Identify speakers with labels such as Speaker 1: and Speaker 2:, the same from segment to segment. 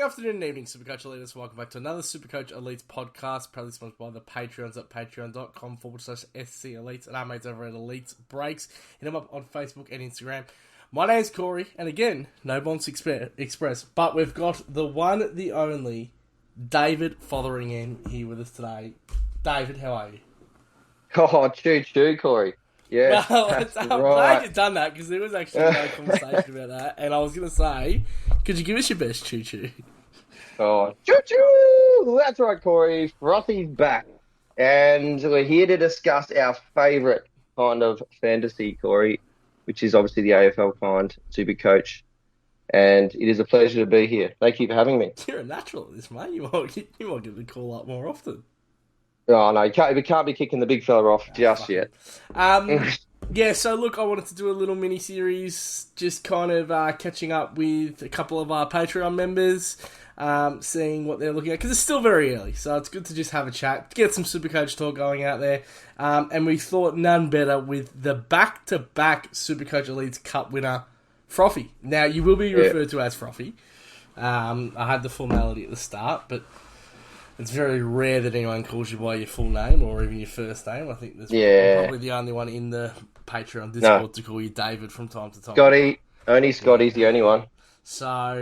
Speaker 1: afternoon and evening, Supercoach Elites. Welcome back to another Supercoach Elites podcast, proudly sponsored by the Patreons at patreon.com/SC Elites and our mates over at Elites Breaks. Hit them up on Facebook and Instagram. My name's Corey, and again, no Bonds Express, but we've got the one, the only, David Fotheringham here with us today. David, how are you?
Speaker 2: Oh, choo, Corey. Yeah,
Speaker 1: Well,
Speaker 2: that's
Speaker 1: I'm
Speaker 2: right.
Speaker 1: glad you've done that, because there was actually no conversation about that, and I was going to say, could you give us your best choo-choo?
Speaker 2: Oh, choo. That's right, Corey. Frothy's back. And we're here to discuss our favourite kind of fantasy, Corey, which is obviously the AFL kind, Supercoach. And it is a pleasure to be here. Thank you for having me.
Speaker 1: You're a natural at this, mate. You might give the call up more often.
Speaker 2: Oh, no, we can't be kicking the big fella off just yet.
Speaker 1: Yeah, so look, I wanted to do a little mini-series, just kind of catching up with a couple of our Patreon members, seeing what they're looking at, because it's still very early, so it's good to just have a chat, get some Supercoach talk going out there, and we thought none better with the back-to-back Supercoach Elites Cup winner, Froffy. Now, you will be referred to as Froffy. I had the formality at the start, but it's very rare that anyone calls you by your full name or even your first name. I think there's probably the only one in the Patreon Discord to call you David from time to time.
Speaker 2: Scotty's the only one.
Speaker 1: So,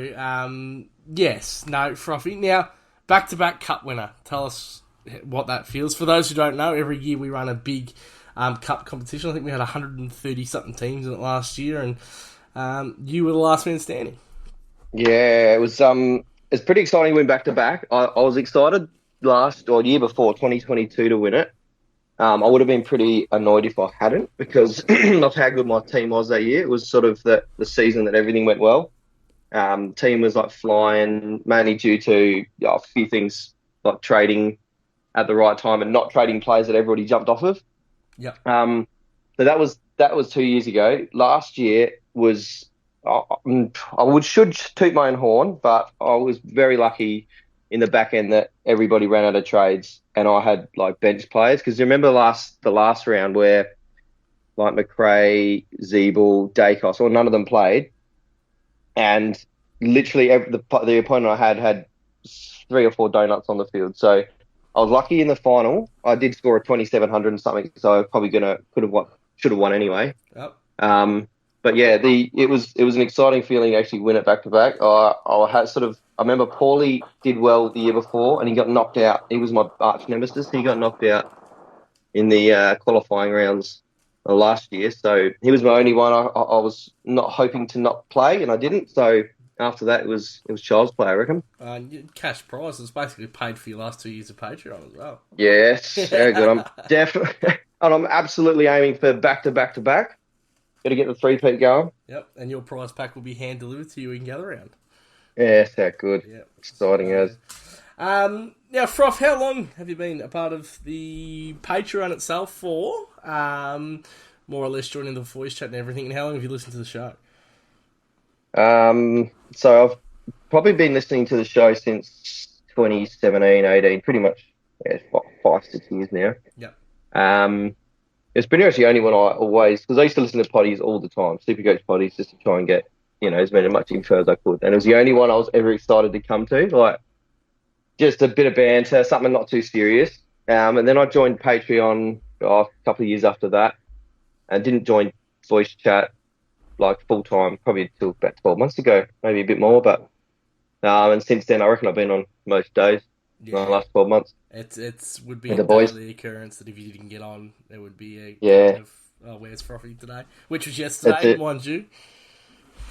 Speaker 1: yes, no, Froffy. Now, back-to-back cup winner. Tell us what that feels. For those who don't know, every year we run a big cup competition. I think we had 130-something teams in it last year, and you were the last man standing.
Speaker 2: Yeah, it was it's pretty exciting to win back-to-back. I was excited year before, 2022, to win it. I would have been pretty annoyed if I hadn't, because of how good my team was that year. It was sort of the season that everything went well. Team was like flying, mainly due to a few things like trading at the right time and not trading players that everybody jumped off of.
Speaker 1: Yeah.
Speaker 2: So that was 2 years ago. Last year was should toot my own horn, but I was very lucky in the back end that everybody ran out of trades and I had like bench players. Because you remember the last round where like McRae, Zeeble, Dacos, or none of them played, and literally the opponent I had 3 or 4 donuts on the field. So I was lucky in the final. I did score a 2,700 and something, so I probably should have won anyway.
Speaker 1: Yep.
Speaker 2: But yeah, it was an exciting feeling to actually win it back to back. I remember Paulie did well the year before, and he got knocked out. He was my arch nemesis. He got knocked out in the qualifying rounds last year, so he was my only one. I was not hoping to not play, and I didn't. So after that, it was child's play, I reckon.
Speaker 1: Cash prize is basically paid for your last 2 years of Patreon as well.
Speaker 2: Yes, very good. I'm definitely, and I'm absolutely aiming for back to back to back. Got to get the 3-peat going.
Speaker 1: Yep, and your prize pack will be hand delivered to you in Gather Round.
Speaker 2: Yeah, that's good.
Speaker 1: Yep.
Speaker 2: Exciting as.
Speaker 1: Now, Froff, how long have you been a part of the Patreon itself for? More or less joining the voice chat and everything, and how long have you listened to the show?
Speaker 2: So I've probably been listening to the show since 2017, 18, pretty much 5, 6 years now.
Speaker 1: Yep.
Speaker 2: It's pretty much the only one I always, because I used to listen to potties all the time, Supercoach potties, just to try and get, as much info as I could. And it was the only one I was ever excited to come to, like just a bit of banter, something not too serious. And then I joined Patreon a couple of years after that, and didn't join voice chat like full time, probably until about 12 months ago, maybe a bit more. But and since then, I reckon I've been on most days in the last 12 months.
Speaker 1: It would be
Speaker 2: with
Speaker 1: a
Speaker 2: the boys.
Speaker 1: daily occurrence that if you didn't get on, there would be a
Speaker 2: Yeah.
Speaker 1: kind of, where's Froffy today? Which was yesterday, mind you.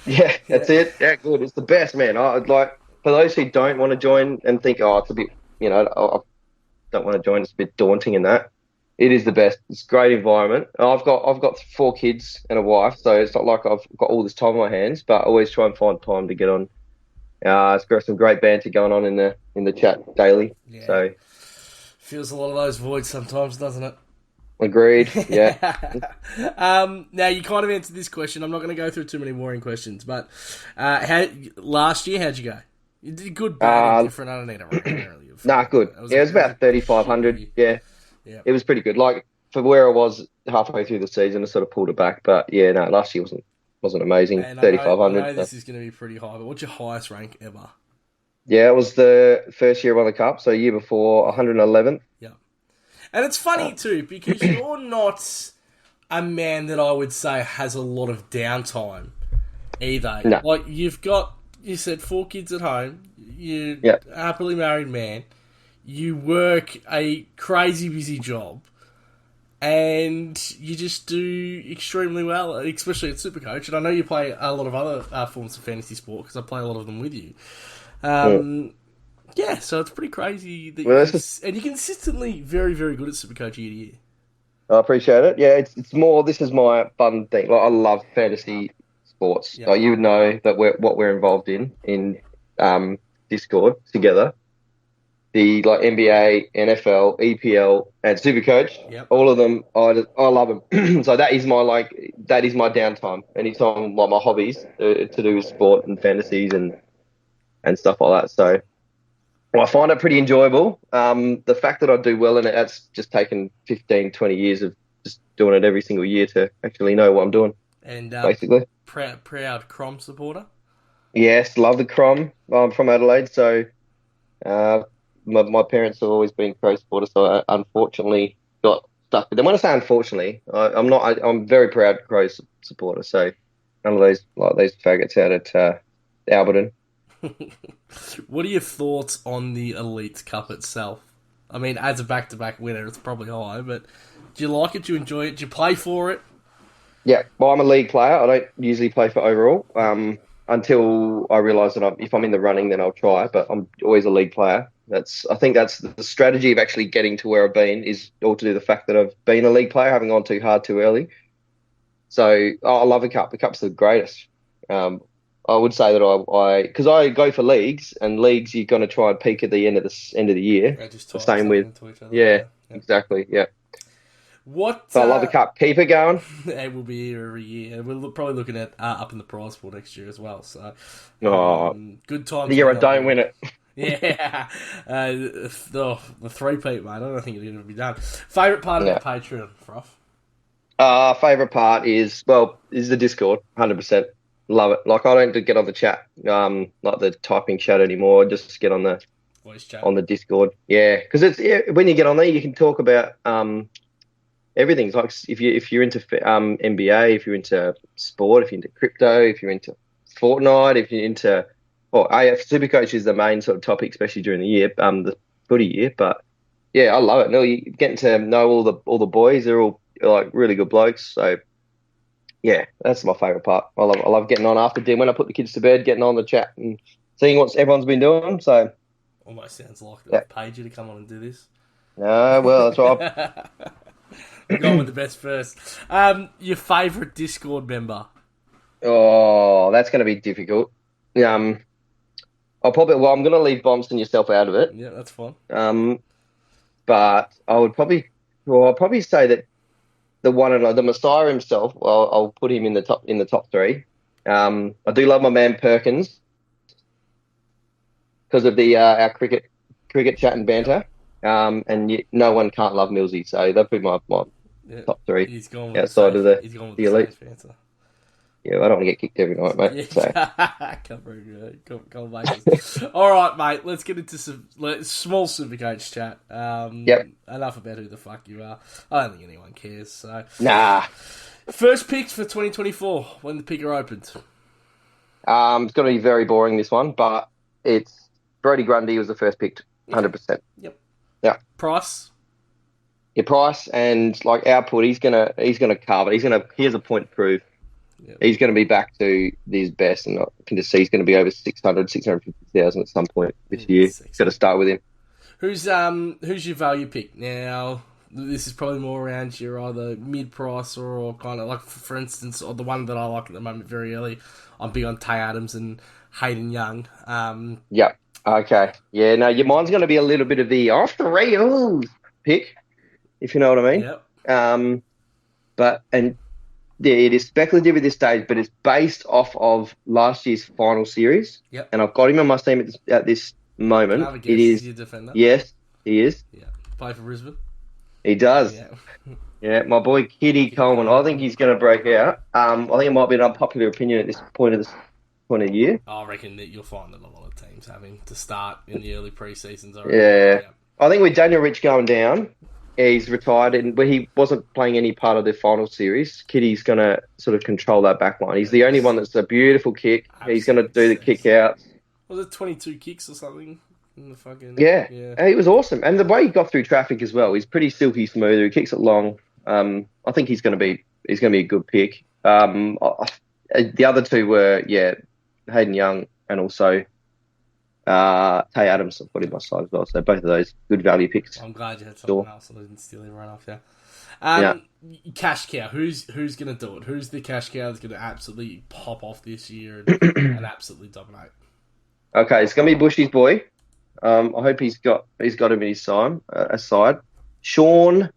Speaker 2: Yeah, that's it. Yeah, good. It's the best, man. I'd like, for those who don't want to join and think, it's a bit, I don't want to join, it's a bit daunting in that. It is the best. It's a great environment. I've got 4 kids and a wife, so it's not like I've got all this time on my hands, but I always try and find time to get on. It's got some great banter going on in the chat daily.
Speaker 1: Yeah.
Speaker 2: So
Speaker 1: feels a lot of those voids sometimes, doesn't it?
Speaker 2: Agreed. Yeah.
Speaker 1: Now you kind of answered this question. I'm not going to go through too many boring questions, but last year, how'd you go? You did good, bad, different. I don't need to rate it really.
Speaker 2: Good. It was about 3,500. Yeah. It was pretty good. Like for where I was halfway through the season, I sort of pulled it back. But yeah, no, last year wasn't amazing. 3,500.
Speaker 1: I know this is going to be pretty high, but what's your highest rank ever?
Speaker 2: Yeah, it was the first year I won the cup, so year before, 111th.
Speaker 1: Yeah. And it's funny,
Speaker 2: Um,
Speaker 1: too, because you're not a man that I would say has a lot of downtime either.
Speaker 2: no,
Speaker 1: Like, you said 4 kids at home, you're
Speaker 2: yeah,
Speaker 1: a happily married man, you work a crazy busy job, and you just do extremely well, especially at Supercoach. And I know you play a lot of other forms of fantasy sport because I play a lot of them with you.
Speaker 2: yeah.
Speaker 1: Yeah, so it's pretty crazy that
Speaker 2: Well, this is
Speaker 1: and you're consistently very, very good at Supercoach year to year.
Speaker 2: I appreciate it. Yeah, it's more. This is my fun thing. Like I love fantasy sports.
Speaker 1: Yep.
Speaker 2: Like you would know that we're involved in Discord together. The like NBA, NFL, EPL, and Supercoach.
Speaker 1: Yep.
Speaker 2: All of them, I love them. So that is my downtime. Anytime like my hobbies to do with sport and fantasies and stuff like that. So well, I find it pretty enjoyable. The fact that I do well in it, that's just taken 15, 20 years of just doing it every single year to actually know what I'm doing,
Speaker 1: And
Speaker 2: basically.
Speaker 1: proud Crom supporter.
Speaker 2: Yes, love the Crom. I'm from Adelaide, so uh, my parents have always been Crow supporters, so I unfortunately got stuck with them. When I say unfortunately, I'm not. I'm very proud Crow supporter, so none of those like these faggots out at Alberton.
Speaker 1: What are your thoughts on the Elite Cup itself? I mean, as a back-to-back winner, it's probably high, but do you like it? Do you enjoy it? Do you play for it?
Speaker 2: Yeah, well, I'm a league player. I don't usually play for overall until I realise that if I'm in the running, then I'll try. But I'm always a league player. I think that's the strategy of actually getting to where I've been is all to do with the fact that I've been a league player, having gone too hard too early. So I love the cup. The cup's the greatest. Um, I would say that because I go for leagues and leagues, you're going to try and peak at the end of the year.
Speaker 1: They just
Speaker 2: The
Speaker 1: tie
Speaker 2: same
Speaker 1: themselves
Speaker 2: with
Speaker 1: into each other, don't
Speaker 2: yeah,
Speaker 1: they? Yep.
Speaker 2: exactly, yeah.
Speaker 1: What
Speaker 2: So I love the cup. Keep it going.
Speaker 1: it will be here every year. And we're probably looking at up in the prize pool next year as well. So,
Speaker 2: Oh,
Speaker 1: good
Speaker 2: the
Speaker 1: times
Speaker 2: year I
Speaker 1: coming up
Speaker 2: don't
Speaker 1: there.
Speaker 2: win it.
Speaker 1: Yeah, the three-peat, mate. I don't think it'll ever be done. Favorite part of the
Speaker 2: Yeah.
Speaker 1: Patreon, Froff?
Speaker 2: Favorite part is the Discord, 100%. Love it. Like I don't get on the chat, like the typing chat anymore. I just get
Speaker 1: Voice chat.
Speaker 2: on the Discord. Yeah, because when you get on there, you can talk about everything. Like if you're into NBA, if you're into sport, if you're into crypto, if you're into Fortnite, if you're into AF Supercoach is the main sort of topic, especially during the year, the footy year. But yeah, I love it. No, you getting to know all the boys. They're all like really good blokes. So yeah, that's my favorite part. I love getting on after dinner when I put the kids to bed, getting on the chat and seeing what everyone's been doing. So
Speaker 1: Almost sounds like
Speaker 2: yeah,
Speaker 1: they've paid you to come on and do this.
Speaker 2: no, well that's right.
Speaker 1: We're going with the best first. Your favourite Discord member?
Speaker 2: Oh, that's going to be difficult. Um, I'm going to leave Bombs and yourself out of it.
Speaker 1: Yeah, that's fine.
Speaker 2: Um, but I'll probably say that the one and only, the Messiah himself. Well, I'll put him in the top three. I do love my man Perkins because of the our cricket chat and
Speaker 1: Yep.
Speaker 2: banter. No one can't love Millsy, so that'd be my
Speaker 1: Yeah,
Speaker 2: top three
Speaker 1: he's gone with the
Speaker 2: outside of
Speaker 1: safe. He's gone with
Speaker 2: the
Speaker 1: the
Speaker 2: elite.
Speaker 1: safe answer.
Speaker 2: Yeah, I don't want to get kicked every night, mate. So
Speaker 1: Yeah, come bases. All right, mate. Let's get into some small Supercoach chat.
Speaker 2: yep,
Speaker 1: Enough about who the fuck you are. I don't think anyone cares. So,
Speaker 2: nah.
Speaker 1: first picks for 2024 when the picker opened.
Speaker 2: It's going to be very boring this one, but it's Brody Grundy was the first picked,
Speaker 1: Okay.
Speaker 2: 100%.
Speaker 1: Yep.
Speaker 2: Yeah,
Speaker 1: Price.
Speaker 2: your price and like output, he's gonna carve it. He has a point to prove.
Speaker 1: Yep.
Speaker 2: He's gonna be back to his best, and I can just see he's gonna be over 650,000 at some point this year. Got to start with him.
Speaker 1: Who's your value pick now? This is probably more around your either mid price or kind of like for instance, or the one that I like at the moment very early. I'm big on Tay Adams and Hayden Young.
Speaker 2: Yep. Okay. Yeah. No, your mind's gonna be a little bit of the off the rails pick, if you know what I mean.
Speaker 1: Yep.
Speaker 2: But yeah, it is speculative at this stage, but it's based off of last year's final series.
Speaker 1: Yep.
Speaker 2: And I've got him on my team at this
Speaker 1: Can I
Speaker 2: moment.
Speaker 1: have a guess?
Speaker 2: It is,
Speaker 1: Your defender.
Speaker 2: yes, he is.
Speaker 1: Yeah. Play for Brisbane.
Speaker 2: He does.
Speaker 1: Yeah.
Speaker 2: Yeah, my boy Kitty
Speaker 1: Kitty
Speaker 2: Coleman.
Speaker 1: Coleman.
Speaker 2: I think he's going to break out. I think it might be an unpopular opinion at this point point of the year.
Speaker 1: I reckon that you'll find that a lot of teams having to start in the early pre-seasons.
Speaker 2: Yeah.
Speaker 1: Yeah.
Speaker 2: I think with Daniel Rich going down, he's retired, and but he wasn't playing any part of the final series. Kitty's going to sort of control that back line. He's the only one that's a beautiful kick. He's going to do the kick out.
Speaker 1: Was it 22 kicks or something? In the fucking
Speaker 2: Yeah. He was awesome, and the way he got through traffic as well. He's pretty silky smooth. He kicks it long. I think he's going to be a good pick. The other two were Hayden Young and also Tay Adams. I put in my side as well. So both of those good value picks.
Speaker 1: I'm glad you had something else. I didn't steal everyone off you. Cash cow. Who's going to do it? Who's the cash cow that's going to absolutely pop off this year and absolutely dominate?
Speaker 2: Okay, it's going to be Bushy's boy. I hope he's got him in his side. Sean,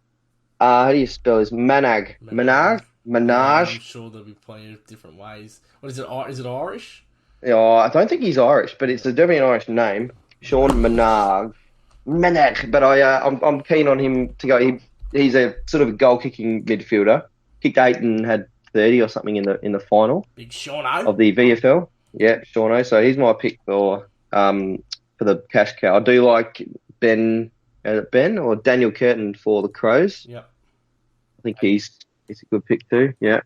Speaker 2: how do you spell his Manag? Manag?
Speaker 1: I'm sure there'll be plenty of different ways. What is it? Is it Irish?
Speaker 2: Yeah, I don't think he's Irish, but it's definitely an Irish name. Sean Manag. But I'm keen on him to go. He's a sort of a goal kicking midfielder. Kicked 8 and had 30 or something in the final.
Speaker 1: Big Shauno
Speaker 2: of the VFL. Yeah, Shauno. So he's my pick for the cash cow. I do like Ben or Daniel Curtin for the Crows.
Speaker 1: Yeah,
Speaker 2: I think he's a good pick too. Yeah.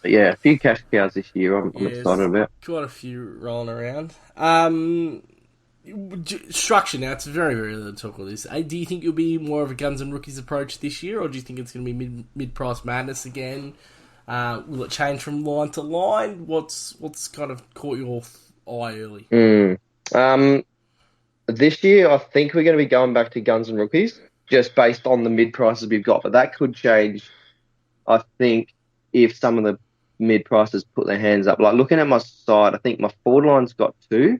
Speaker 2: But yeah, a few cash cows this year. I'm excited about.
Speaker 1: Quite a few rolling around. Structure now. It's very, very early to talk about this. Do you think you'll be more of a guns and rookies approach this year, or do you think it's going to be mid-price madness again? Will it change from line to line? What's kind of caught your eye early?
Speaker 2: This year, I think we're going to be going back to guns and rookies, just based on the mid prices we've got. But that could change, I think, if some of the mid prices put their hands up. Like looking at my side, I think my forward line's got 2,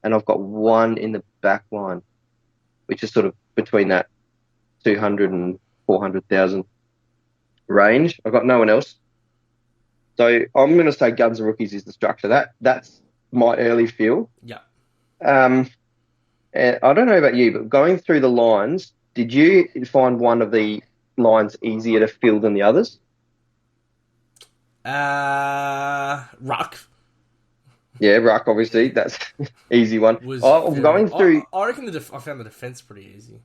Speaker 2: and I've got 1 in the back line, which is sort of between that 200 and 400,000 range. I've got no one else. So I'm going to say guns and rookies is the structure. That's my early feel.
Speaker 1: Yeah.
Speaker 2: And I don't know about you, but going through the lines, did you find one of the lines easier to fill than the others?
Speaker 1: Ruck.
Speaker 2: Yeah, Ruck, obviously. That's easy one. Going through...
Speaker 1: I reckon I found the defence pretty easy.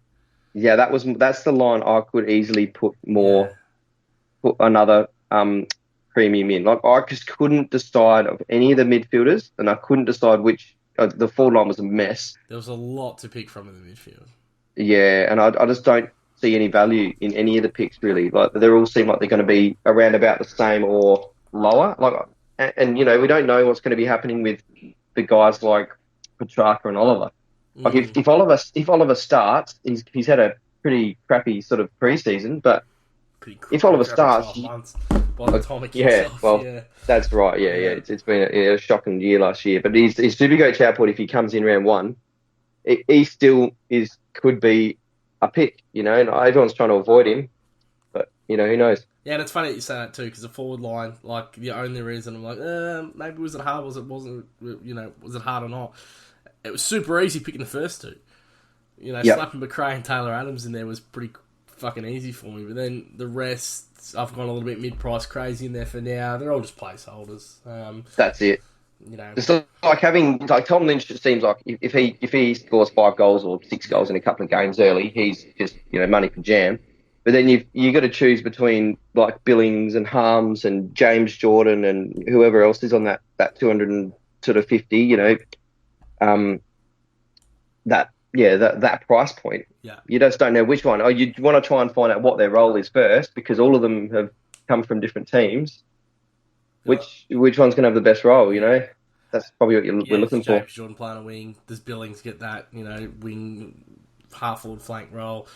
Speaker 2: Yeah, that's the line I could easily put another premium in. Like I just couldn't decide of any of the midfielders, and I couldn't decide which. The forward line was a mess.
Speaker 1: There was a lot to pick from in the midfield.
Speaker 2: Yeah, and I just don't see any value in any of the picks really. Like they all seem like they're going to be around about the same or lower. Like, and we don't know what's going to be happening with the guys like Petrarca and Oliver. Like if Oliver starts, he's had a pretty crappy sort of pre-season, but if Oliver starts,
Speaker 1: by the time it kicks off,
Speaker 2: that's right. Yeah. It's been a shocking year last year, but his Supercoach output, if he comes in round 1, he still could be a pick. And everyone's trying to avoid him, but who knows?
Speaker 1: Yeah, and it's funny that you say that too, because the forward line, like the only reason I'm like, maybe was it hard? Was it wasn't? Was it hard or not? It was super easy picking the first 2. Slapping McRae and Taylor Adams in there was pretty fucking easy for me. But then the rest, I've gone a little bit mid-price crazy in there for now. They're all just placeholders.
Speaker 2: That's it. It's like having Tom Lynch. It seems like if he scores 5 goals or 6 goals in a couple of games early, he's just money for jam. But then you got to choose between like Billings and Harms and James Jordan and whoever else is on that 250. That price point.
Speaker 1: Yeah.
Speaker 2: You just don't know which one. You want to try and find out what their role is first, because all of them have come from different teams. Which one's going to have the best role? That's probably what we're looking for.
Speaker 1: James Jordan playing a wing. Does Billings get that wing half forward flank role?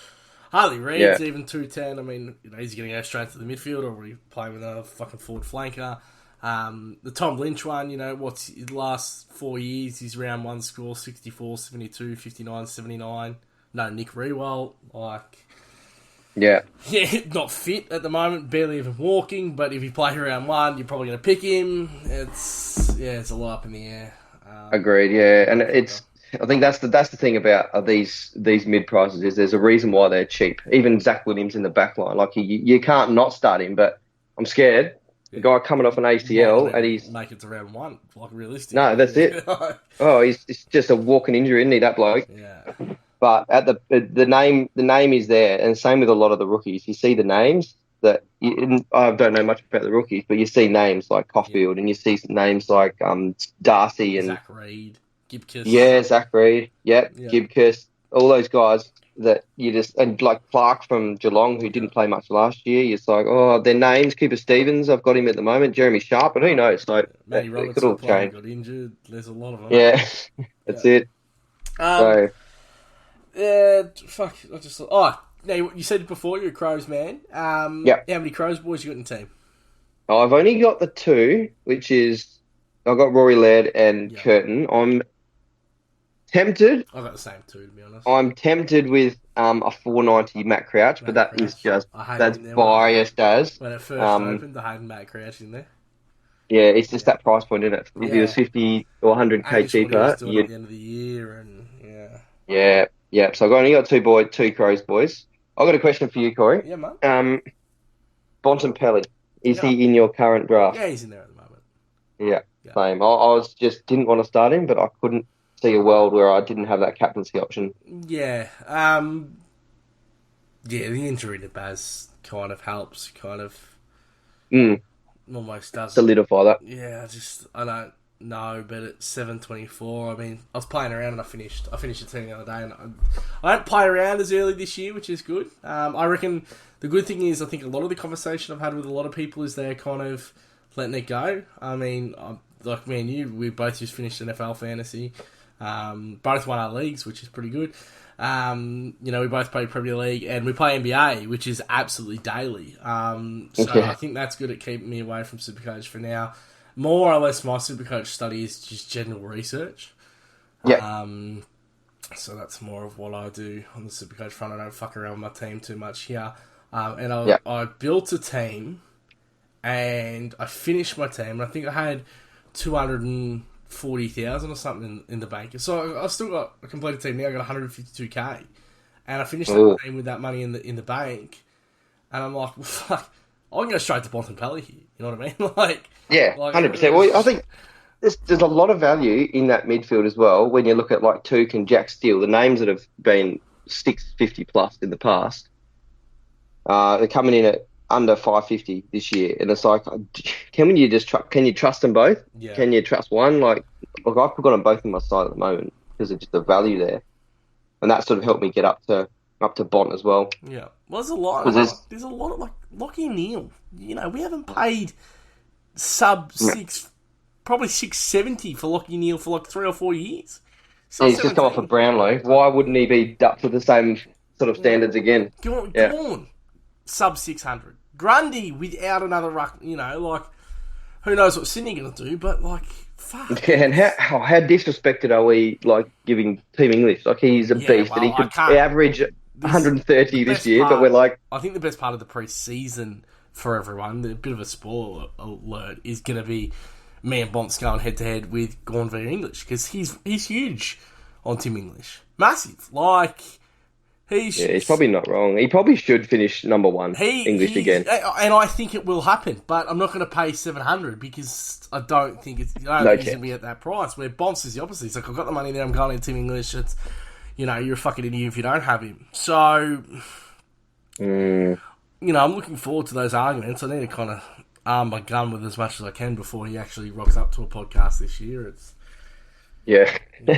Speaker 1: Harley Reid's even 210. I mean, he's going to go straight to the midfield, or are we playing with a fucking forward flanker? The Tom Lynch one, what's his last 4 years? His round 1 score 64, 72, 59, 79. No, Nick Rewell, not fit at the moment, barely even walking. But if you play round 1, you're probably going to pick him. It's a lot up in the air.
Speaker 2: Agreed. Yeah, and I think that's the thing about these mid prices is there's a reason why they're cheap. Even Zach Williams in the back line, like you can't not start him, but I'm scared. A guy coming off an ACL, and he's
Speaker 1: make it to round one, like realistically.
Speaker 2: no, that's it. Oh, he's just a walking injury, isn't he? That bloke.
Speaker 1: Yeah.
Speaker 2: But at the name is there, and same with a lot of the rookies. You see the names I don't know much about the rookies, but you see names like Caulfield, and you see names like Darcy and
Speaker 1: Zach Reed, Gibkiss.
Speaker 2: Yeah, Zach Reed. Yep,
Speaker 1: Yeah.
Speaker 2: Gibkiss. All those guys that you just and like Clark from Geelong who didn't play much last year. It's like, oh, their names. Cooper Stevens, I've got him at the moment. Jeremy Sharp, but who knows? Like
Speaker 1: Matty
Speaker 2: it
Speaker 1: Roberts
Speaker 2: could all change.
Speaker 1: got injured. There's a lot of them.
Speaker 2: Yeah, that's it. So
Speaker 1: yeah, fuck. I just thought. Oh, now you said before you're a Crows man.
Speaker 2: Yeah.
Speaker 1: How many Crows boys you got in the team?
Speaker 2: I've only got the two, which is I've got Rory Laird and Curtin. I'm tempted.
Speaker 1: I've got the same two, to be honest.
Speaker 2: I'm tempted with a 490 Matt Crouch, but that is just that's biased as
Speaker 1: when it first opened. I had Matt Crouch in there.
Speaker 2: Yeah, it's just that price point, isn't it? If he was 50 or 100k cheaper,
Speaker 1: at the end of the year, and
Speaker 2: yeah. So I've only got two Crows boys. I've got a question for you, Corey.
Speaker 1: Yeah, man.
Speaker 2: Bontempelli, is he in your current draft?
Speaker 1: Yeah, he's in there at the moment.
Speaker 2: Yeah. Same. I was just didn't want to start him, but I couldn't see a world where I didn't have that captaincy option.
Speaker 1: Yeah. The injury to Baz kind of helps, almost does
Speaker 2: solidify that.
Speaker 1: Yeah, I don't know, but at 7:24, I mean, I was playing around and I finished the team the other day, and I don't play around as early this year, which is good. I reckon the good thing is I think a lot of the conversation I've had with a lot of people is they're kind of letting it go. I mean, like me and you, we both just finished NFL fantasy. Both won our leagues, which is pretty good. We both play Premier League and we play NBA, which is absolutely daily. I think that's good at keeping me away from Supercoach for now. More or less, my Supercoach study is just general research.
Speaker 2: Yeah.
Speaker 1: So that's more of what I do on the Supercoach front. I don't fuck around with my team too much here. I built a team and I finished my team. And I think I had 240,000 or something in the bank. So I've still got a completed team now. I got 152k, and I finished the team with that money in the bank. And I'm like, well, fuck, I can go straight to Bontempelli here. You know what I mean?
Speaker 2: 100%. Well, I think there's a lot of value in that midfield as well. When you look at like Took and Jack Steele, the names that have been 650 plus in the past, they're coming in at under 550 this year, and it's like, can you trust them both?
Speaker 1: Yeah.
Speaker 2: Can you trust one? Like I've got them both in my side at the moment because of just the value there, and that sort of helped me get up to Bont as well.
Speaker 1: Yeah, well, there's a lot of like Lockie Neal. You know, we haven't paid sub 6, probably 670 for Lockie Neal for like 3 or 4 years.
Speaker 2: He's just come off of Brownlow. Why wouldn't he be up to the same sort of standards again?
Speaker 1: Go on. Sub 600. Grundy without another ruck, who knows what Sydney going to do, but fuck.
Speaker 2: Yeah, and how disrespected are we, giving Team English? He's a beast, and he could average 130 this year, but we're like...
Speaker 1: I think the best part of the pre-season for everyone, a bit of a spoiler alert, is going to be me and Bonts going head-to-head with Gorn v English, because he's huge on Team English. Massive. He's
Speaker 2: probably not wrong. He probably should finish number one English again.
Speaker 1: And I think it will happen, but I'm not going to pay 700 because I don't think he's going to be at that price. Where Bonds is the opposite. He's like, I've got the money there, I'm going into Team English. It's, you're a fucking idiot if you don't have him. So, I'm looking forward to those arguments. I need to kind of arm my gun with as much as I can before he actually rocks up to a podcast this year. It's going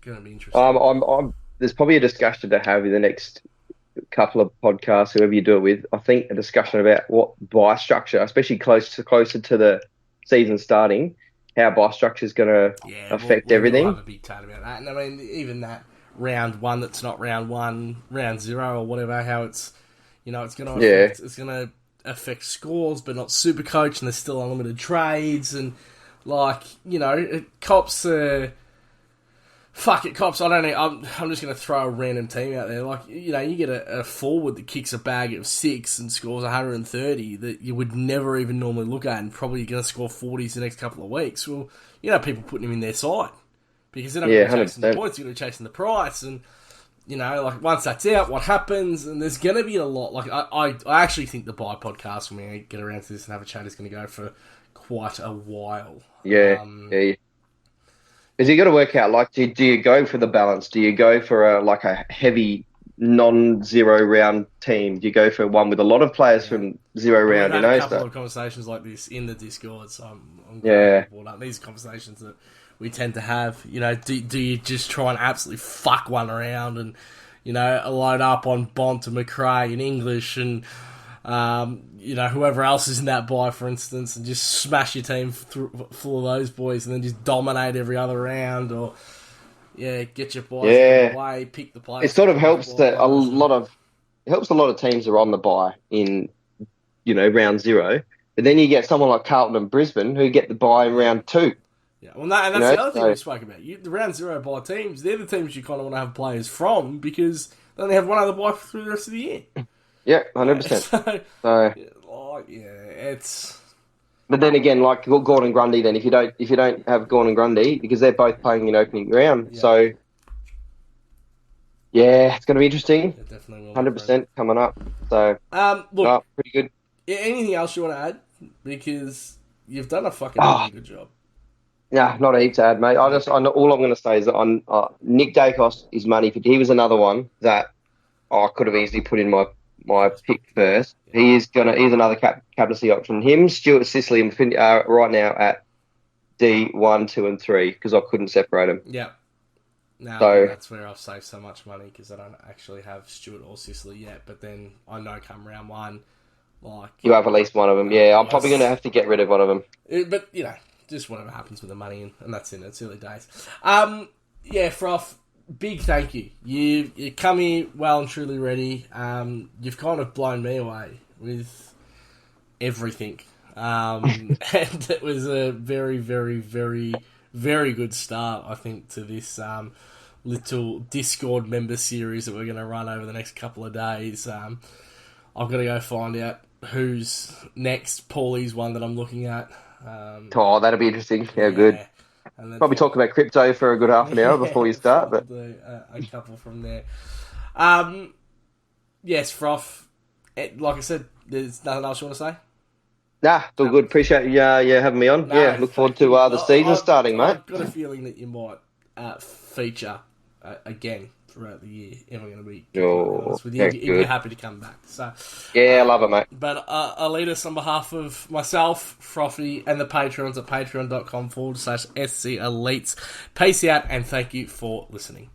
Speaker 1: to be interesting.
Speaker 2: There's probably a discussion to have in the next couple of podcasts, whoever you do it with. I think a discussion about what buy structure, especially closer to the season starting, how buy structure is going to affect everything.
Speaker 1: We'll have a big chat about that. And I mean, even that round one that's not round one, round 0 or whatever, how it's, it's going to affect scores, but not Supercoach, and there's still unlimited trades, and cops. Fuck it, cops. I don't know. I'm just going to throw a random team out there. You get a forward that kicks a bag of 6 and scores 130 that you would never even normally look at, and probably going to score 40s the next couple of weeks. Well, people putting him in their side because they're not going to be chasing the points, they're going to be chasing the price. And you know, like once that's out, what happens? And there's going to be a lot. Like I actually think the Buy podcast, when we get around to this and have a chat, is going to go for quite a while.
Speaker 2: Yeah, yeah. Because you got to work out, like, do you go for the balance? Do you go for a heavy non-zero round team? Do you go for one with a lot of players from zero round?
Speaker 1: We've had a couple of conversations like this in the Discord, so I'm glad you brought up these conversations that we tend to have. You know, do you just try and absolutely fuck one around and, you know, load up on Bont and McRae in English and, you know, whoever else is in that buy, for instance, and just smash your team full of those boys and then just dominate every other round, or get your boys out of the way, pick the players.
Speaker 2: It sort of helps that a lot of teams are on the buy in, you know, round 0, but then you get someone like Carlton and Brisbane who get the buy in round 2.
Speaker 1: Yeah, well, that's the other thing we spoke about. The round 0 buy teams, they're the teams you kind of want to have players from, because they only have one other buy through the rest of the year.
Speaker 2: Yeah, 100%.
Speaker 1: It's.
Speaker 2: But then again, like Gordon Grundy, then if you don't have Gordon Grundy, because they're both playing in opening round, so it's going to be interesting. It definitely will. 100% coming up. So
Speaker 1: look,
Speaker 2: pretty good.
Speaker 1: Anything else you want to add? Because you've done a fucking really good job.
Speaker 2: Nah, not a heap to add, mate. All I'm going to say is that Nick Dacos is money. He was another one that I could have easily put in my pick first. He's another captaincy option. Him, Stuart Sicily, are right now at D1, 2, and 3 because I couldn't separate them.
Speaker 1: Yeah. So that's where I've saved so much money, because I don't actually have Stuart or Sicily yet. But then I know come round 1, like
Speaker 2: you have at least one of them. Yeah, I'm probably going to have to get rid of one of them.
Speaker 1: But you know, just whatever happens with the money, and that's in its early days. Froff. Big thank you. You come here well and truly ready. You've kind of blown me away with everything. And it was a very, very, very, very good start, I think, to this little Discord member series that we're going to run over the next couple of days. I've got to go find out who's next. Paulie's one that I'm looking at.
Speaker 2: That'll be interesting. Yeah, good. And probably talk about crypto for a good half an hour before you start. But
Speaker 1: a couple from there. Yes, Froff. Like I said, there's nothing else you want to say?
Speaker 2: Nah, it's all good. Appreciate you having me on. Look forward to the season starting, mate.
Speaker 1: I've got a feeling that you might feature again throughout the year, if I'm going to be honest with you. If you're happy to come back. So
Speaker 2: I love it, mate.
Speaker 1: But Alitas, on behalf of myself, Froffy, and the Patreons at patreon.com/SC Elites, peace out and thank you for listening.